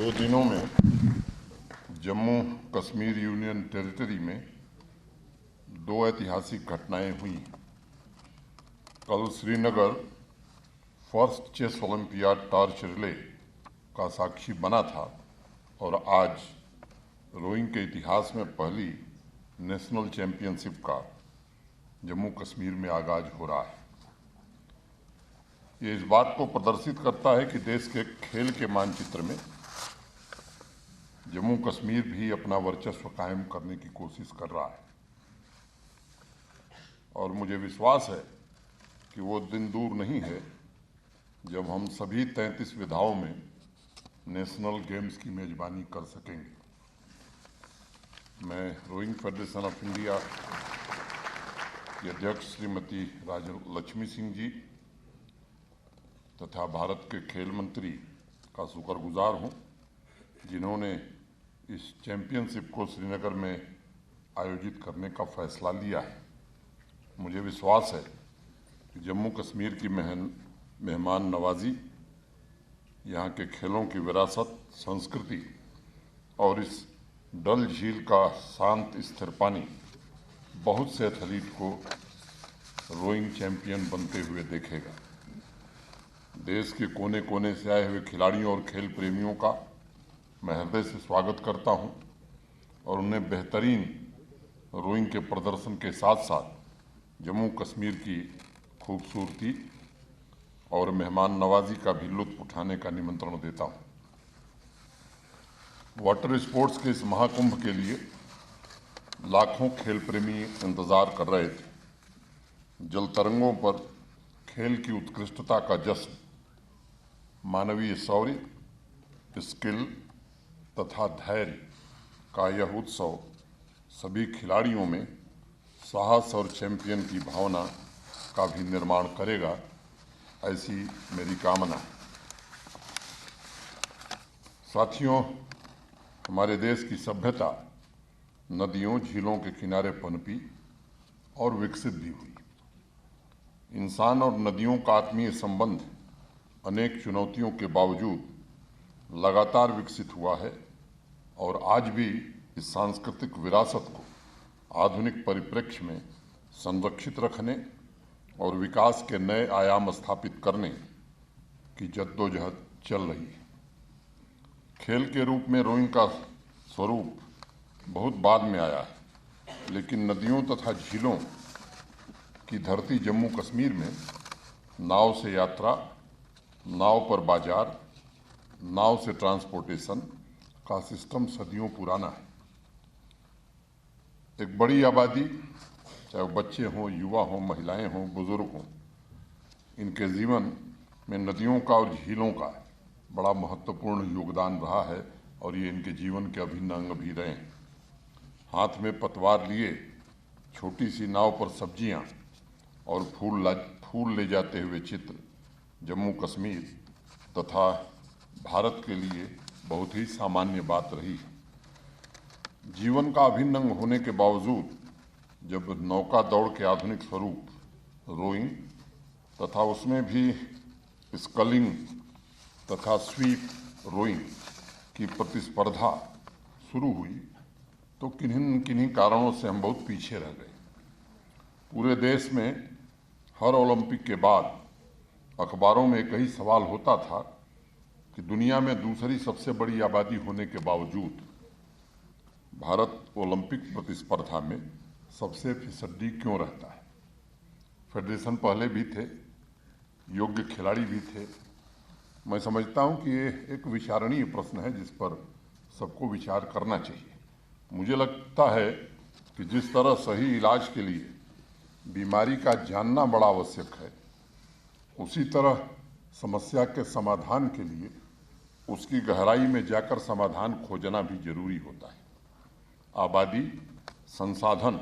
दो दिनों में जम्मू कश्मीर यूनियन टेरिटरी में दो ऐतिहासिक घटनाएं हुई। कल Srinagar first chess Olympiad torch relay का साक्षी बना था और आज रोइंग के इतिहास में पहली नेशनल चैंपियनशिप का जम्मू कश्मीर में आगाज हो रहा है। ये इस बात को प्रदर्शित करता है कि देश के खेल के मानचित्र में जम्मू कश्मीर भी अपना वर्चस्व कायम करने की कोशिश कर रहा है और मुझे विश्वास है कि वो दिन दूर नहीं है जब हम सभी 33 विधाओं में नेशनल गेम्स की मेजबानी कर सकेंगे। मैं रोइंग फेडरेशन ऑफ इंडिया की अध्यक्ष श्रीमती राजलक्ष्मी सिंह जी तथा भारत के खेल मंत्री का शुक्रगुजार हूं, जिन्होंने इस चैंपियनशिप को श्रीनगर में आयोजित करने का फैसला लिया है। मुझे विश्वास है कि जम्मू कश्मीर की मेहमान नवाजी, यहाँ के खेलों की विरासत, संस्कृति और इस डल झील का शांत स्थिर पानी बहुत से एथलीट को रोइंग चैंपियन बनते हुए देखेगा। देश के कोने कोने से आए हुए खिलाड़ियों और खेल प्रेमियों का मैं हृदय से स्वागत करता हूं और उन्हें बेहतरीन रोइंग के प्रदर्शन के साथ साथ जम्मू कश्मीर की खूबसूरती और मेहमान नवाजी का भी लुत्फ उठाने का निमंत्रण देता हूं। वाटर स्पोर्ट्स के इस महाकुंभ के लिए लाखों खेल प्रेमी इंतजार कर रहे थे। जल तरंगों पर खेल की उत्कृष्टता का जश्न, मानवीय शौर्य, स्किल तथा धैर्य का यह उत्सव सभी खिलाड़ियों में साहस और चैंपियन की भावना का भी निर्माण करेगा, ऐसी मेरी कामना है। साथियों, हमारे देश की सभ्यता नदियों, झीलों के किनारे पनपी और विकसित भी हुई। इंसान और नदियों का आत्मीय संबंध अनेक चुनौतियों के बावजूद लगातार विकसित हुआ है और आज भी इस सांस्कृतिक विरासत को आधुनिक परिप्रेक्ष्य में संरक्षित रखने और विकास के नए आयाम स्थापित करने की जद्दोजहद चल रही है। खेल के रूप में रोइंग का स्वरूप बहुत बाद में आया है, लेकिन नदियों तथा झीलों की धरती जम्मू कश्मीर में नाव से यात्रा, नाव पर बाजार, नाव से ट्रांसपोर्टेशन का सिस्टम सदियों पुराना है। एक बड़ी आबादी, चाहे वो बच्चे हों, युवा हों, महिलाएं हों, बुजुर्ग हों, इनके जीवन में नदियों का और झीलों का बड़ा महत्वपूर्ण योगदान रहा है और ये इनके जीवन के अभिन्न अंग भी रहे हैं। हाथ में पतवार लिए छोटी सी नाव पर सब्जियां और फूल ले जाते हुए चित्र जम्मू कश्मीर तथा भारत के लिए बहुत ही सामान्य बात रही है। जीवन का अभिन्न अंग होने के बावजूद जब नौका दौड़ के आधुनिक स्वरूप रोइंग तथा उसमें भी स्कलिंग तथा स्वीप रोइंग की प्रतिस्पर्धा शुरू हुई तो किन्हीं कारणों से हम बहुत पीछे रह गए। पूरे देश में हर ओलंपिक के बाद अखबारों में एक ही सवाल होता था कि दुनिया में दूसरी सबसे बड़ी आबादी होने के बावजूद भारत ओलंपिक प्रतिस्पर्धा में सबसे फिसड्डी क्यों रहता है। फेडरेशन पहले भी थे, योग्य खिलाड़ी भी थे। मैं समझता हूं कि ये एक विचारणीय प्रश्न है जिस पर सबको विचार करना चाहिए। मुझे लगता है कि जिस तरह सही इलाज के लिए बीमारी का जानना बड़ा आवश्यक है, उसी तरह समस्या के समाधान के लिए उसकी गहराई में जाकर समाधान खोजना भी जरूरी होता है। आबादी, संसाधन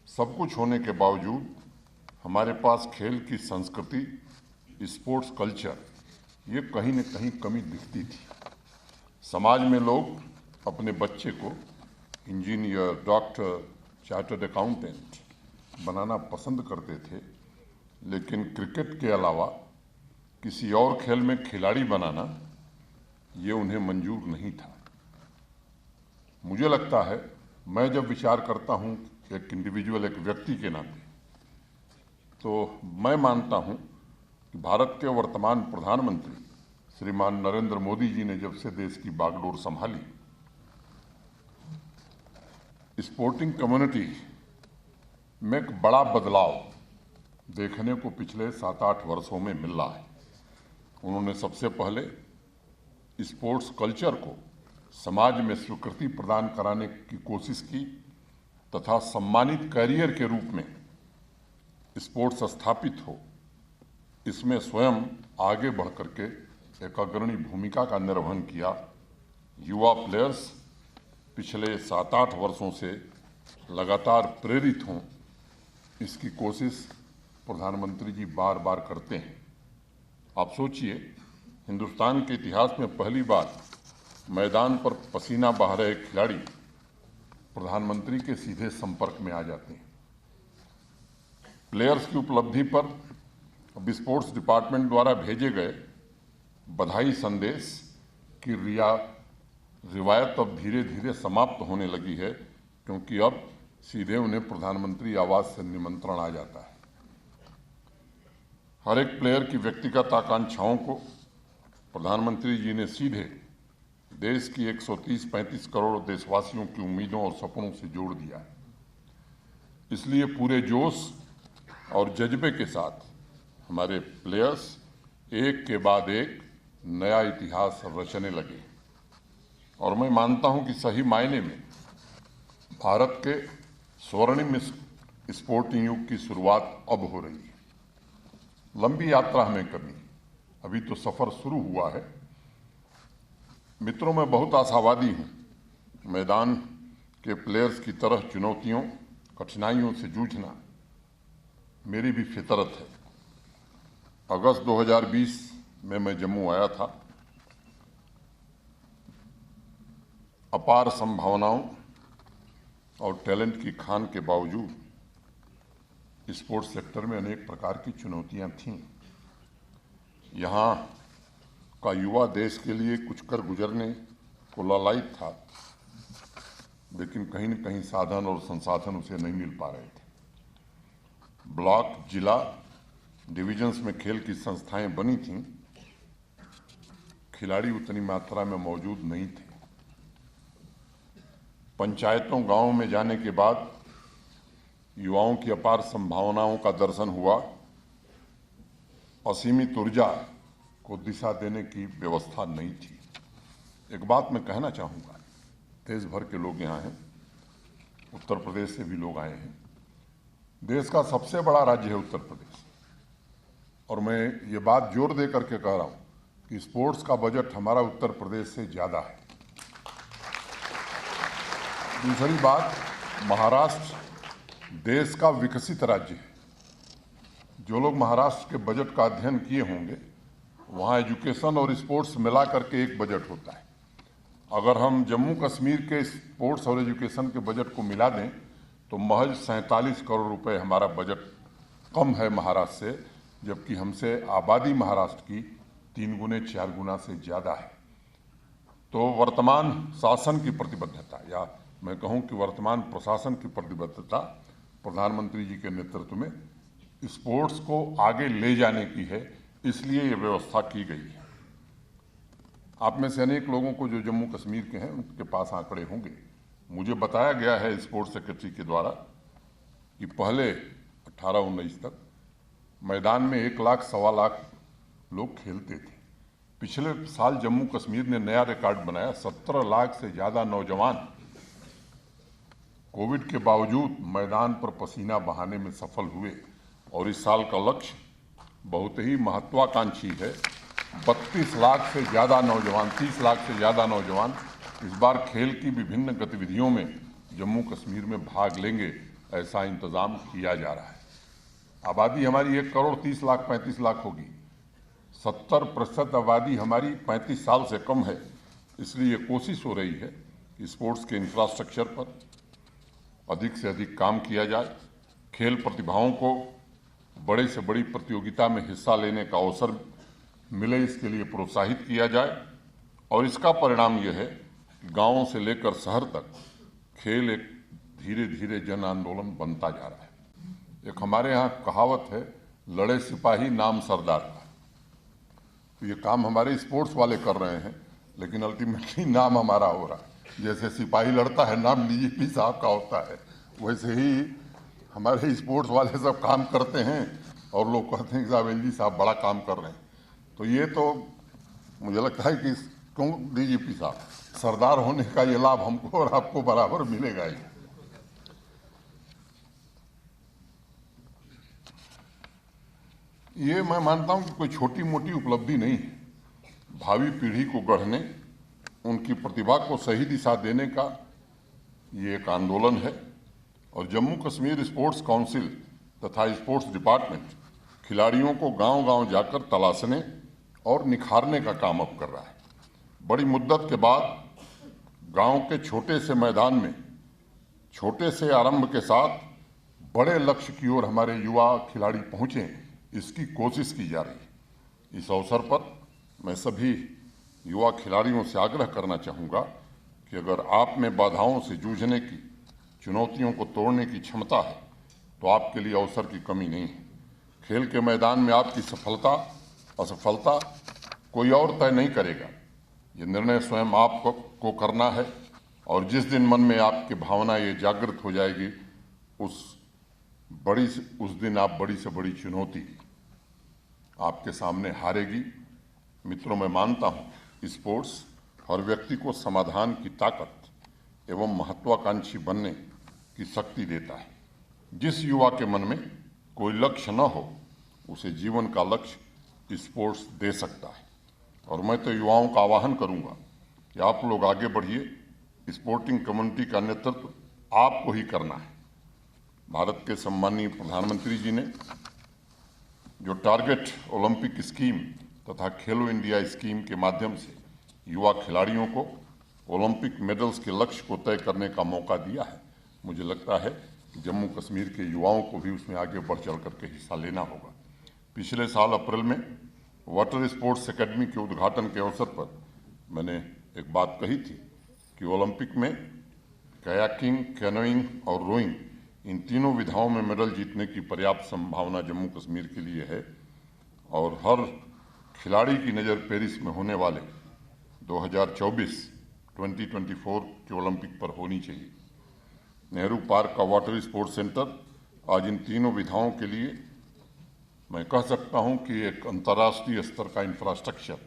सब कुछ होने के बावजूद हमारे पास खेल की संस्कृति, स्पोर्ट्स कल्चर, ये कहीं न कहीं कमी दिखती थी। समाज में लोग अपने बच्चे को इंजीनियर, डॉक्टर, चार्टर्ड अकाउंटेंट बनाना पसंद करते थे, लेकिन क्रिकेट के अलावा किसी और खेल में खिलाड़ी बनाना ये उन्हें मंजूर नहीं था। मुझे लगता है, मैं जब विचार करता हूं एक इंडिविजुअल, एक व्यक्ति के नाते, तो मैं मानता हूं कि भारत के वर्तमान प्रधानमंत्री श्रीमान नरेंद्र मोदी जी ने जब से देश की बागडोर संभाली, स्पोर्टिंग कम्युनिटी में एक बड़ा बदलाव देखने को पिछले 7-8 वर्षों में मिल रहा है। उन्होंने सबसे पहले स्पोर्ट्स कल्चर को समाज में स्वीकृति प्रदान कराने की कोशिश की तथा सम्मानित कैरियर के रूप में स्पोर्ट्स स्थापित हो, इसमें स्वयं आगे बढ़ करके एक अग्रणी भूमिका का निर्वहन किया। युवा प्लेयर्स पिछले 7-8 वर्षों से लगातार प्रेरित हों, इसकी कोशिश प्रधानमंत्री जी बार बार करते हैं। आप सोचिए, हिंदुस्तान के इतिहास में पहली बार मैदान पर पसीना बहा रहे खिलाड़ी प्रधानमंत्री के सीधे संपर्क में आ जाते हैं। प्लेयर्स की उपलब्धि पर अब स्पोर्ट्स डिपार्टमेंट द्वारा भेजे गए बधाई संदेश की रिवायत अब धीरे धीरे समाप्त होने लगी है, क्योंकि अब सीधे उन्हें प्रधानमंत्री आवास से निमंत्रण आ जाता है। हर एक प्लेयर की व्यक्तिगत आकांक्षाओं को प्रधानमंत्री जी ने सीधे देश की 130-135 करोड़ देशवासियों की उम्मीदों और सपनों से जोड़ दिया है। इसलिए पूरे जोश और जज्बे के साथ हमारे प्लेयर्स एक के बाद एक नया इतिहास रचने लगे, और मैं मानता हूं कि सही मायने में भारत के स्वर्णिम स्पोर्टिंग युग की शुरुआत अब हो रही है। लंबी यात्रा हमें करनी, अभी तो सफर शुरू हुआ है। मित्रों, मैं बहुत आशावादी हूं। मैदान के प्लेयर्स की तरह चुनौतियों, कठिनाइयों से जूझना मेरी भी फितरत है। अगस्त 2020 में मैं जम्मू आया था। अपार संभावनाओं और टैलेंट की खान के बावजूद स्पोर्ट्स सेक्टर में अनेक प्रकार की चुनौतियां थीं। यहाँ का युवा देश के लिए कुछ कर गुजरने को लालायित था, लेकिन कहीं न कहीं साधन और संसाधन उसे नहीं मिल पा रहे थे। ब्लॉक, जिला, डिविजन्स में खेल की संस्थाएं बनी थीं, खिलाड़ी उतनी मात्रा में मौजूद नहीं थे। पंचायतों, गांवों में जाने के बाद युवाओं की अपार संभावनाओं का दर्शन हुआ। असीमित ऊर्जा को दिशा देने की व्यवस्था नहीं थी। एक बात मैं कहना चाहूँगा, देश भर के लोग यहाँ हैं, उत्तर प्रदेश से भी लोग आए हैं। देश का सबसे बड़ा राज्य है उत्तर प्रदेश, और मैं ये बात जोर दे करके कह रहा हूँ कि स्पोर्ट्स का बजट हमारा उत्तर प्रदेश से ज़्यादा है। दूसरी बात, महाराष्ट्र देश का विकसित राज्य है। जो लोग महाराष्ट्र के बजट का अध्ययन किए होंगे, वहाँ एजुकेशन और स्पोर्ट्स मिला करके एक बजट होता है। अगर हम जम्मू कश्मीर के स्पोर्ट्स और एजुकेशन के बजट को मिला दें तो महज 47 करोड़ रुपए हमारा बजट कम है महाराष्ट्र से, जबकि हमसे आबादी महाराष्ट्र की 3 गुने 4 गुना से ज़्यादा है। तो वर्तमान शासन की प्रतिबद्धता, या मैं कहूँ कि वर्तमान प्रशासन की प्रतिबद्धता प्रधानमंत्री जी के नेतृत्व में स्पोर्ट्स को आगे ले जाने की है, इसलिए ये व्यवस्था की गई है। आप में से अनेक लोगों को जो जम्मू कश्मीर के हैं उनके पास आंकड़े होंगे। मुझे बताया गया है स्पोर्ट्स सेक्रेटरी के द्वारा कि पहले 18-19 तक मैदान में 1 लाख, सवा लाख लोग खेलते थे। पिछले साल जम्मू कश्मीर ने नया रिकॉर्ड बनाया। 17 लाख से ज़्यादा नौजवान कोविड के बावजूद मैदान पर पसीना बहाने में सफल हुए, और इस साल का लक्ष्य बहुत ही महत्वाकांक्षी है। 32 लाख से ज़्यादा नौजवान, 30 लाख से ज़्यादा नौजवान इस बार खेल की विभिन्न गतिविधियों में जम्मू कश्मीर में भाग लेंगे, ऐसा इंतज़ाम किया जा रहा है। आबादी हमारी 1 करोड़ 30 लाख 35 लाख होगी। 70% आबादी हमारी 35 साल से कम है। इसलिए कोशिश हो रही है कि स्पोर्ट्स के इंफ्रास्ट्रक्चर पर अधिक से अधिक काम किया जाए, खेल प्रतिभाओं को बड़े से बड़ी प्रतियोगिता में हिस्सा लेने का अवसर मिले, इसके लिए प्रोत्साहित किया जाए, और इसका परिणाम यह है कि गाँव से लेकर शहर तक खेल एक धीरे धीरे जन आंदोलन बनता जा रहा है। एक हमारे यहाँ कहावत है, लड़े सिपाही नाम सरदार का। तो ये काम हमारे स्पोर्ट्स वाले कर रहे हैं, लेकिन अल्टीमेटली नाम हमारा हो रहा है। जैसे सिपाही लड़ता है, नाम डीजीपी साहब का होता है, वैसे ही हमारे स्पोर्ट्स वाले सब काम करते हैं और लोग कहते हैं कि साहब एलजी साहब बड़ा काम कर रहे हैं। तो ये तो मुझे लगता है कि क्यों डीजीपी साहब, सरदार होने का ये लाभ हमको और आपको बराबर मिलेगा ही। ये मैं मानता हूं कि कोई छोटी मोटी उपलब्धि नहीं है। भावी पीढ़ी को गढ़ने, उनकी प्रतिभा को सही दिशा देने का ये एक आंदोलन है। और जम्मू कश्मीर स्पोर्ट्स काउंसिल तथा स्पोर्ट्स डिपार्टमेंट खिलाड़ियों को गांव-गांव जाकर तलाशने और निखारने का काम अब कर रहा है। बड़ी मुद्दत के बाद गांव के छोटे से मैदान में छोटे से आरंभ के साथ बड़े लक्ष्य की ओर हमारे युवा खिलाड़ी पहुंचे, इसकी कोशिश की जा रही है। इस अवसर पर मैं सभी युवा खिलाड़ियों से आग्रह करना चाहूँगा कि अगर आप में बाधाओं से जूझने की, चुनौतियों को तोड़ने की क्षमता है तो आपके लिए अवसर की कमी नहीं है। खेल के मैदान में आपकी सफलता असफलता कोई और तय नहीं करेगा। ये निर्णय स्वयं आपको करना है और जिस दिन मन में आपकी भावना ये जागृत हो जाएगी, उस दिन आप बड़ी से बड़ी चुनौती आपके सामने हारेगी। मित्रों, मैं मानता हूँ स्पोर्ट्स हर व्यक्ति को समाधान की ताकत एवं महत्वाकांक्षी बनने की शक्ति देता है। जिस युवा के मन में कोई लक्ष्य न हो, उसे जीवन का लक्ष्य स्पोर्ट्स दे सकता है। और मैं तो युवाओं का आह्वान करूंगा कि आप लोग आगे बढ़िए। स्पोर्टिंग कम्युनिटी का नेतृत्व आपको ही करना है। भारत के सम्माननीय प्रधानमंत्री जी ने जो टारगेट ओलंपिक स्कीम तथा खेलो इंडिया स्कीम के माध्यम से युवा खिलाड़ियों को ओलंपिक मेडल्स के लक्ष्य को तय करने का मौका दिया है, मुझे लगता है कि जम्मू कश्मीर के युवाओं को भी उसमें आगे बढ़ चढ़ करके हिस्सा लेना होगा। पिछले साल अप्रैल में वाटर स्पोर्ट्स एकेडमी के उद्घाटन के अवसर पर मैंने एक बात कही थी कि ओलंपिक में कयाकिंग, कैनोइंग और रोइंग, इन तीनों विधाओं में मेडल जीतने की पर्याप्त संभावना जम्मू कश्मीर के लिए है। और हर खिलाड़ी की नज़र पेरिस में होने वाले 2024 के ओलंपिक पर होनी चाहिए। नेहरू पार्क का वाटर स्पोर्ट्स सेंटर आज इन तीनों विधाओं के लिए मैं कह सकता हूं कि एक अंतर्राष्ट्रीय स्तर का इंफ्रास्ट्रक्चर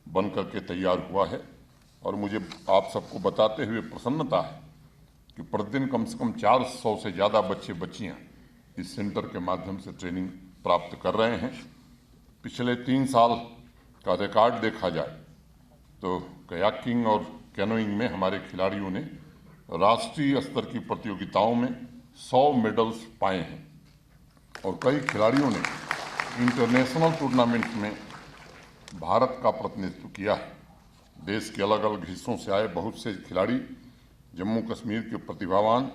बन करके तैयार हुआ है। और मुझे आप सबको बताते हुए प्रसन्नता है कि प्रतिदिन कम से कम 400 से ज़्यादा बच्चे बच्चियां इस सेंटर के माध्यम से ट्रेनिंग प्राप्त कर रहे हैं। पिछले 3 साल का रिकॉर्ड देखा जाए तो कयाकिंग और कैनोइंग में हमारे खिलाड़ियों ने राष्ट्रीय स्तर की प्रतियोगिताओं में 100 मेडल्स पाए हैं और कई खिलाड़ियों ने इंटरनेशनल टूर्नामेंट में भारत का प्रतिनिधित्व किया है। देश के अलग अलग हिस्सों से आए बहुत से खिलाड़ी जम्मू कश्मीर के प्रतिभावान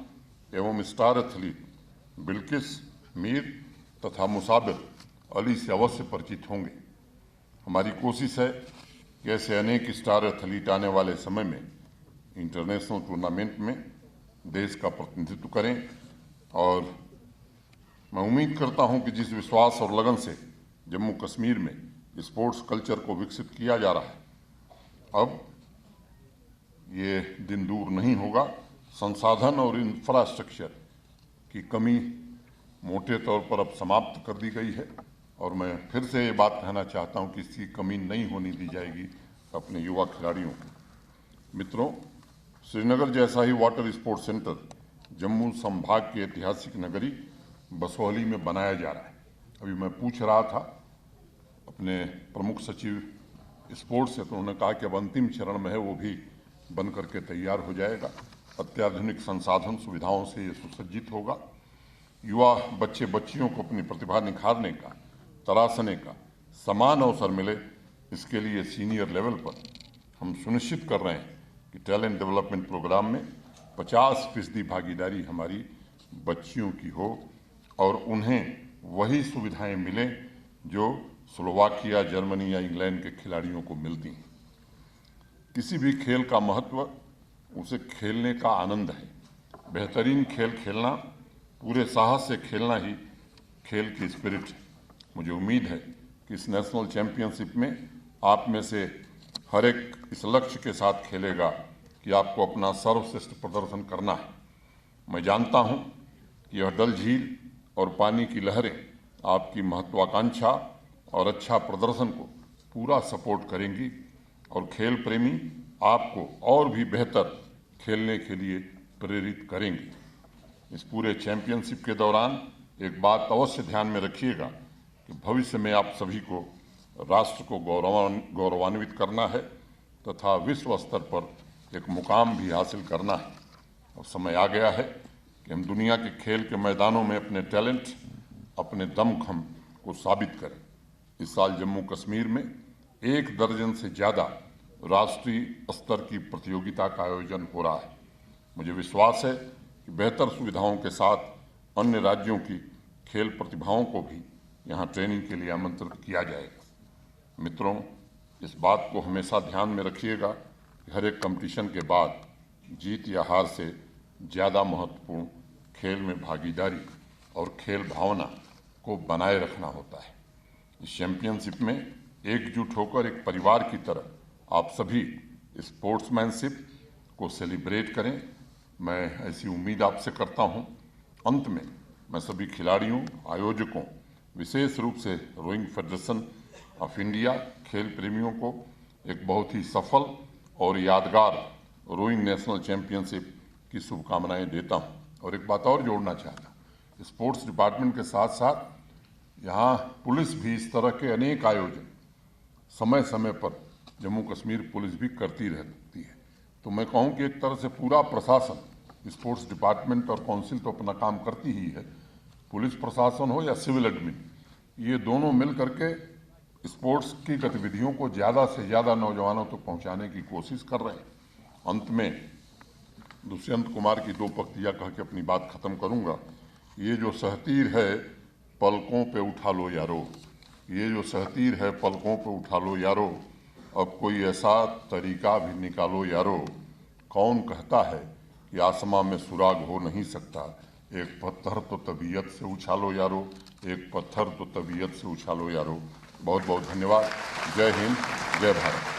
एवं स्टार एथलीट बिल्किस, मीर तथा मुसाबिर अली से अवश्य परिचित होंगे। हमारी कोशिश है कि ऐसे अनेक स्टार एथलीट आने वाले समय में इंटरनेशनल टूर्नामेंट में देश का प्रतिनिधित्व करें। और मैं उम्मीद करता हूं कि जिस विश्वास और लगन से जम्मू कश्मीर में स्पोर्ट्स कल्चर को विकसित किया जा रहा है, अब ये दिन दूर नहीं होगा। संसाधन और इंफ्रास्ट्रक्चर की कमी मोटे तौर पर अब समाप्त कर दी गई है और मैं फिर से ये बात कहना चाहता हूं कि इसकी कमी नहीं होने दी जाएगी अपने युवा खिलाड़ियों को। मित्रों, श्रीनगर जैसा ही वाटर स्पोर्ट्स सेंटर जम्मू संभाग की ऐतिहासिक नगरी बसोहली में बनाया जा रहा है। अभी मैं पूछ रहा था अपने प्रमुख सचिव स्पोर्ट्स से, तो उन्होंने कहा कि अब अंतिम चरण में है, वो भी बन करके तैयार हो जाएगा। अत्याधुनिक संसाधन सुविधाओं से ये सुसज्जित होगा। युवा बच्चे बच्चियों को अपनी प्रतिभा निखारने का, तराशने का समान अवसर मिले, इसके लिए सीनियर लेवल पर हम सुनिश्चित कर रहे हैं कि टैलेंट डेवलपमेंट प्रोग्राम में 50% भागीदारी हमारी बच्चियों की हो और उन्हें वही सुविधाएं मिलें जो स्लोवाकिया, जर्मनी या इंग्लैंड के खिलाड़ियों को मिलती हैं। किसी भी खेल का महत्व उसे खेलने का आनंद है। बेहतरीन खेल खेलना, पूरे साहस से खेलना ही खेल की स्पिरिट है। मुझे उम्मीद है कि इस नेशनल चैंपियनशिप में आप में से हर एक इस लक्ष्य के साथ खेलेगा कि आपको अपना सर्वश्रेष्ठ प्रदर्शन करना है। मैं जानता हूं कि यह डल झील और पानी की लहरें आपकी महत्वाकांक्षा और अच्छा प्रदर्शन को पूरा सपोर्ट करेंगी और खेल प्रेमी आपको और भी बेहतर खेलने के लिए प्रेरित करेंगे। इस पूरे चैंपियनशिप के दौरान एक बात अवश्य ध्यान में रखिएगा कि भविष्य में आप सभी को राष्ट्र को गौरवान्वित करना है तथा विश्व स्तर पर एक मुकाम भी हासिल करना है। और समय आ गया है कि हम दुनिया के खेल के मैदानों में अपने टैलेंट, अपने दमखम को साबित करें। इस साल जम्मू कश्मीर में 1 दर्जन से ज़्यादा राष्ट्रीय स्तर की प्रतियोगिता का आयोजन हो रहा है। मुझे विश्वास है कि बेहतर सुविधाओं के साथ अन्य राज्यों की खेल प्रतिभाओं को भी यहाँ ट्रेनिंग के लिए आमंत्रित किया जाएगा। मित्रों, इस बात को हमेशा ध्यान में रखिएगा कि हर एक कंपटीशन के बाद जीत या हार से ज़्यादा महत्वपूर्ण खेल में भागीदारी और खेल भावना को बनाए रखना होता है। इस चैंपियनशिप में एकजुट होकर एक परिवार की तरह आप सभी स्पोर्ट्समैनशिप को सेलिब्रेट करें। मैं ऐसी उम्मीद आपसे करता हूं। अंत में मैं सभी खिलाड़ियों, आयोजकों, विशेष रूप से रोइंग फेडरेशन ऑफ इंडिया, खेल प्रेमियों को एक बहुत ही सफल और यादगार रोइंग नेशनल चैंपियनशिप की शुभकामनाएं देता हूं। और एक बात और जोड़ना चाहता हूं, स्पोर्ट्स डिपार्टमेंट के साथ साथ यहाँ पुलिस भी इस तरह के अनेक आयोजन समय समय पर जम्मू कश्मीर पुलिस भी करती रहती है। तो मैं कहूँ कि एक तरह से पूरा प्रशासन, स्पोर्ट्स डिपार्टमेंट और काउंसिल तो अपना काम करती ही है, पुलिस प्रशासन हो या सिविल एडमिन, ये दोनों मिल करके स्पोर्ट्स की गतिविधियों को ज़्यादा से ज़्यादा नौजवानों तक पहुँचाने की कोशिश कर रहे हैं। अंत में दुष्यंत कुमार की 2 पंक्तियाँ कह के अपनी बात खत्म करूँगा। ये जो सहतीर है पलकों पे उठा लो यारो, ये जो सहतीर है पलकों पे उठा लो यारो, अब कोई ऐसा तरीका भी निकालो यारो, कौन कहता है कि आसमां में सुराग हो नहीं सकता, एक पत्थर तो तबीयत से उछालो यारो, एक पत्थर तो तबीयत से उछालो यारो। बहुत बहुत धन्यवाद। जय हिंद, जय भारत।